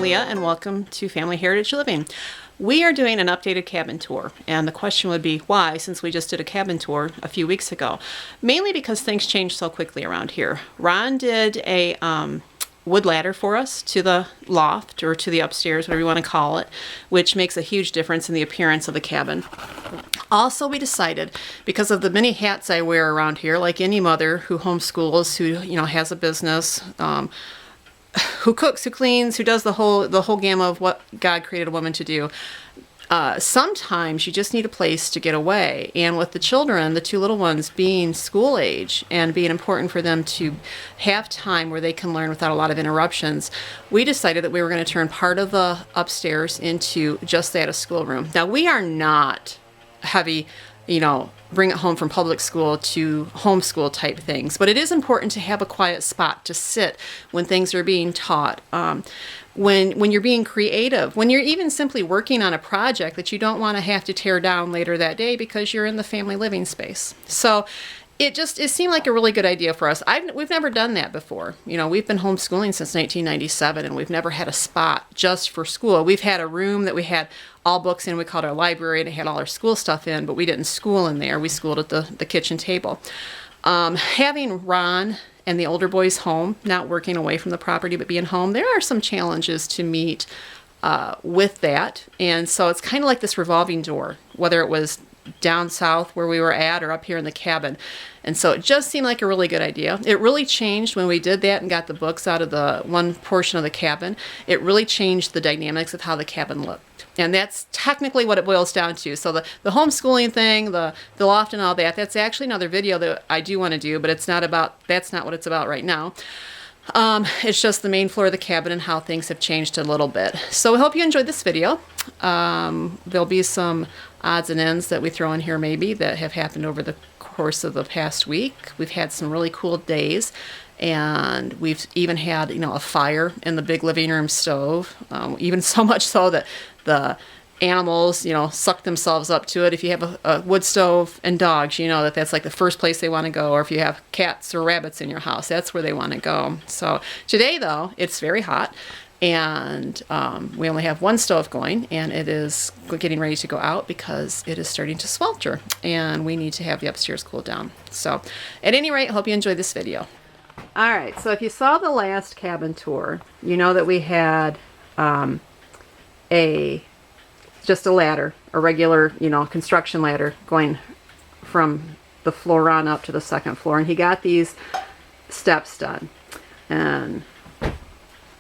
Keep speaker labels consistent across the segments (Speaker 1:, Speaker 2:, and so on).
Speaker 1: Leah, and welcome to Family Heritage Living. We are doing an updated cabin tour, and the question would be why, since we just did a cabin tour a few weeks ago. Mainly because things change so quickly around here. Ron did a wood ladder for us to the loft, or to the upstairs, whatever you want to call it, which makes a huge difference in the appearance of the cabin. Also, we decided, because of the many hats I wear around here, like any mother who homeschools, who has a business, who cooks, who cleans, who does the whole gamut of what God created a woman to do. Sometimes you just need a place to get away. And with the children, the two little ones being school age and being important for them to have time where they can learn without a lot of interruptions, we decided that we were going to turn part of the upstairs into just that, a schoolroom. Now, we are not heavy, bring it home from public school to homeschool type things. But it is important to have a quiet spot to sit when things are being taught, when you're being creative, when you're even simply working on a project that you don't want to have to tear down later that day because you're in the family living space. So it seemed like a really good idea for us. We've never done that before. We've been homeschooling since 1997, and we've never had a spot just for school. We've had a room that we had all books in. We called our library, and it had all our school stuff in, but we didn't school in there. We schooled at the kitchen table. Having Ron and the older boys home, not working away from the property, but being home, there are some challenges to meet with that. And so it's kind of like this revolving door, whether it was down south where we were at or up here in the cabin. And so it just seemed like a really good idea. It really changed when we did that and got the books out of the one portion of the cabin. It really changed the dynamics of how the cabin looked. And that's technically what it boils down to. So the homeschooling thing, the loft and all that, that's actually another video that I do want to do, but that's not what it's about right now. It's just the main floor of the cabin and how things have changed a little bit. So I hope you enjoyed this video. There'll be some odds and ends that we throw in here maybe that have happened over the course of the past week. We've had some really cool days, and we've even had a fire in the big living room stove, even so much so that the animals suck themselves up to it. If you have a wood stove and dogs, that's like the first place they want to go. Or if you have cats or rabbits in your house, that's where they want to go. So today though, it's very hot, and we only have one stove going, and it is getting ready to go out because it is starting to swelter, and we need to have the upstairs cool down. So at any rate, I hope you enjoyed this video. All right, so if you saw the last cabin tour, you know that we had just a ladder, a regular, construction ladder going from the floor on up to the second floor. And he got these steps done. And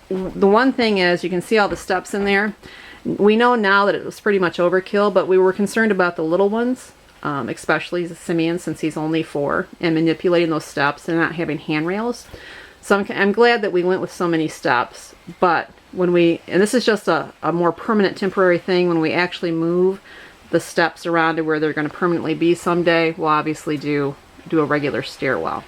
Speaker 1: the one thing is, you can see all the steps in there. We know now that it was pretty much overkill, but we were concerned about the little ones, especially Simeon, since he's only 4, and manipulating those steps and not having handrails. So I'm glad that we went with so many steps. But and this is just a more permanent temporary thing, when we actually move the steps around to where they're going to permanently be someday, we'll obviously do a regular stairwell.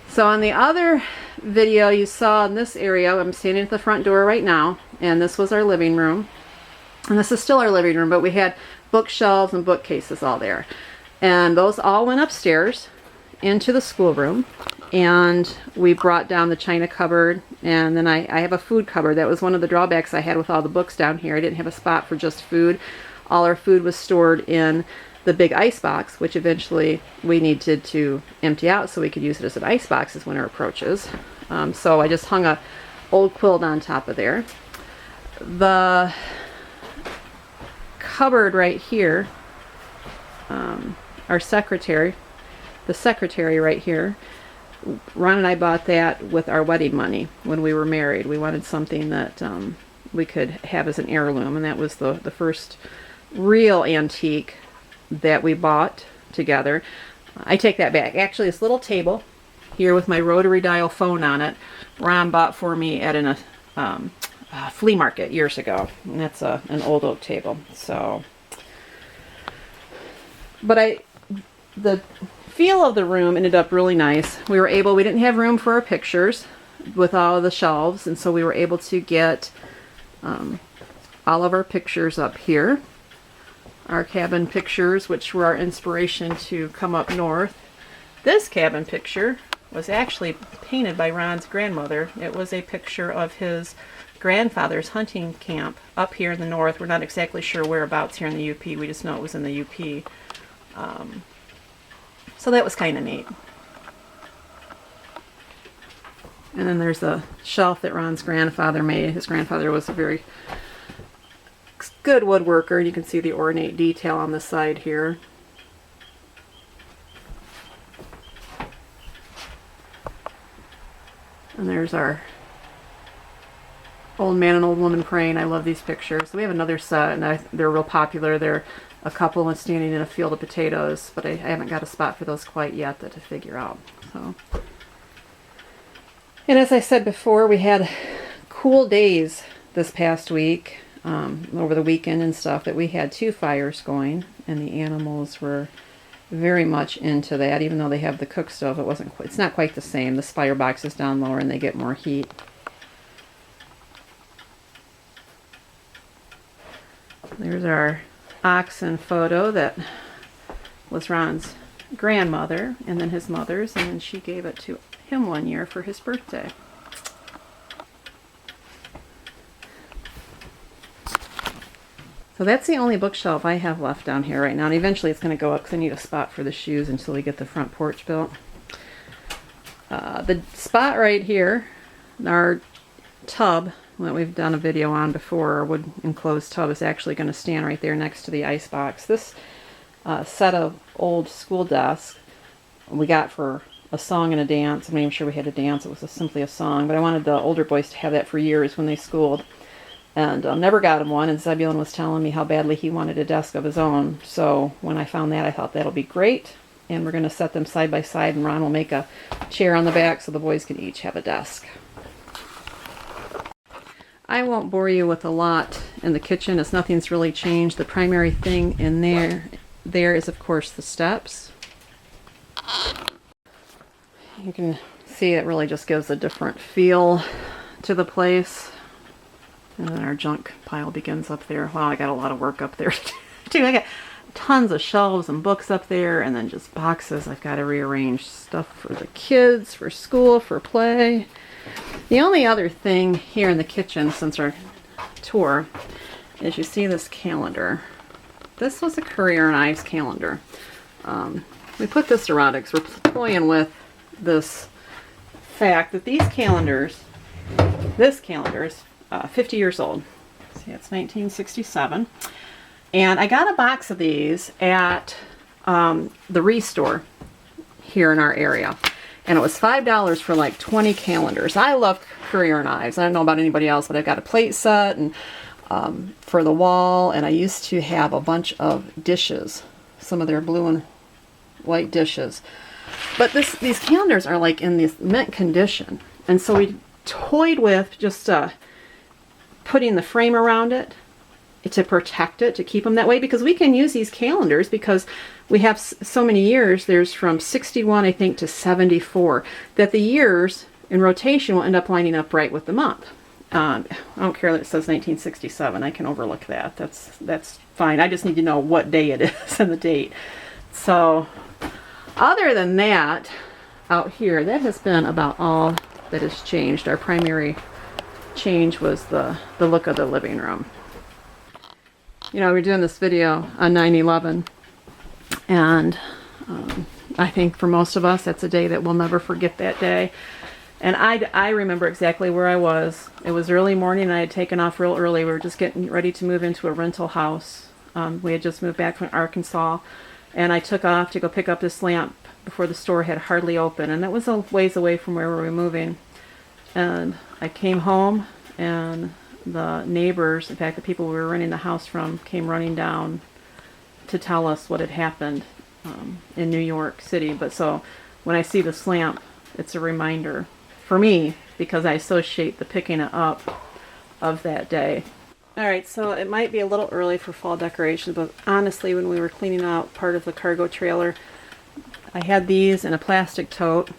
Speaker 1: So on the other video you saw in this area, I'm standing at the front door right now, and this was our living room. And this is still our living room, but we had bookshelves and bookcases all there. And those all went upstairs into the schoolroom. And we brought down the china cupboard, and then I have a food cupboard. That was one of the drawbacks I had with all the books down here. I didn't have a spot for just food. All our food was stored in the big ice box, which eventually we needed to empty out so we could use it as an ice box as winter approaches. So I just hung a old quilt on top of there. The cupboard right here, the secretary right here, Ron and I bought that with our wedding money when we were married. We wanted something that we could have as an heirloom, and that was the first real antique that we bought together. I take that back. Actually, this little table here with my rotary dial phone on it, Ron bought for me at a flea market years ago, and that's an old oak table. So, but the feel of the room ended up really nice. We didn't have room for our pictures with all of the shelves, and so we were able to get all of our pictures up here. Our cabin pictures, which were our inspiration to come up north. This cabin picture was actually painted by Ron's grandmother. It was a picture of his grandfather's hunting camp up here in the north. We're not exactly sure whereabouts here in the UP. We just know it was in the UP. So that was kind of neat. And then there's a shelf that Ron's grandfather made. His grandfather was a very good woodworker. You can see the ornate detail on the side here. And there's our old man and old woman praying. I love these pictures. We have another set, and they're real popular. They're a couple standing in a field of potatoes, but I haven't got a spot for those quite yet to figure out. So, and as I said before, we had cool days this past week, over the weekend and stuff, that we had 2 fires going, and the animals were very much into that. Even though they have the cook stove, it's not quite the same. The firebox is down lower and they get more heat. There's our oxen photo that was Ron's grandmother and then his mother's, and then she gave it to him one year for his birthday. So that's the only bookshelf I have left down here right now, and eventually it's going to go up because I need a spot for the shoes until we get the front porch built. The spot right here, our tub that we've done a video on before, our wood enclosed tub, is actually going to stand right there next to the ice box. This set of old school desks we got for a song and a dance. I'm not even sure we had a dance, it was simply a song, but I wanted the older boys to have that for years when they schooled. And never got him one, and Zebulon was telling me how badly he wanted a desk of his own. So when I found that, I thought that'll be great. And we're going to set them side by side, and Ron will make a chair on the back so the boys can each have a desk. I won't bore you with a lot in the kitchen, as nothing's really changed. The primary thing in there is, of course, the steps. You can see it really just gives a different feel to the place. And then our junk pile begins up there. Wow, I got a lot of work up there too. I got tons of shelves and books up there, and then just boxes. I've got to rearrange stuff for the kids, for school, for play. The only other thing here in the kitchen since our tour is you see this calendar. This was a Currier and Ives calendar. We put this around because we're toying with this fact that this calendar is 50 years old. See, it's 1967. And I got a box of these at the Restore here in our area. And it was $5 for like 20 calendars. I love Currier and Ives. I don't know about anybody else, but I've got a plate set and for the wall. And I used to have a bunch of dishes, some of their blue and white dishes. But these calendars are like in this mint condition. And so we toyed with just putting the frame around it to protect it, to keep them that way, because we can use these calendars because we have so many years. There's from 61, I think, to 74, that the years in rotation will end up lining up right with the month. I don't care that it says 1967. I can overlook that. That's fine. I just need to know what day it is and the date. So other than that, out here, that has been about all that has changed. Our primary change was the look of the living room. You know, we're doing this video on 9/11, and I think for most of us that's a day that we'll never forget that day. And I remember exactly where I was. It was early morning and I had taken off real early. We were just getting ready to move into a rental house. We had just moved back from Arkansas, and I took off to go pick up this lamp before the store had hardly opened, and that was a ways away from where we were moving. And I came home, and the neighbors, in fact the people we were renting the house from, came running down to tell us what had happened in New York City. But so when I see this lamp, it's a reminder for me, because I associate the picking it up of that day. Alright, so it might be a little early for fall decorations, but honestly, when we were cleaning out part of the cargo trailer, I had these in a plastic tote.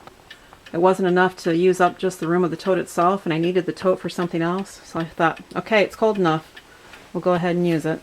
Speaker 1: It wasn't enough to use up just the room of the tote itself, and I needed the tote for something else. So I thought, okay, it's cold enough. We'll go ahead and use it.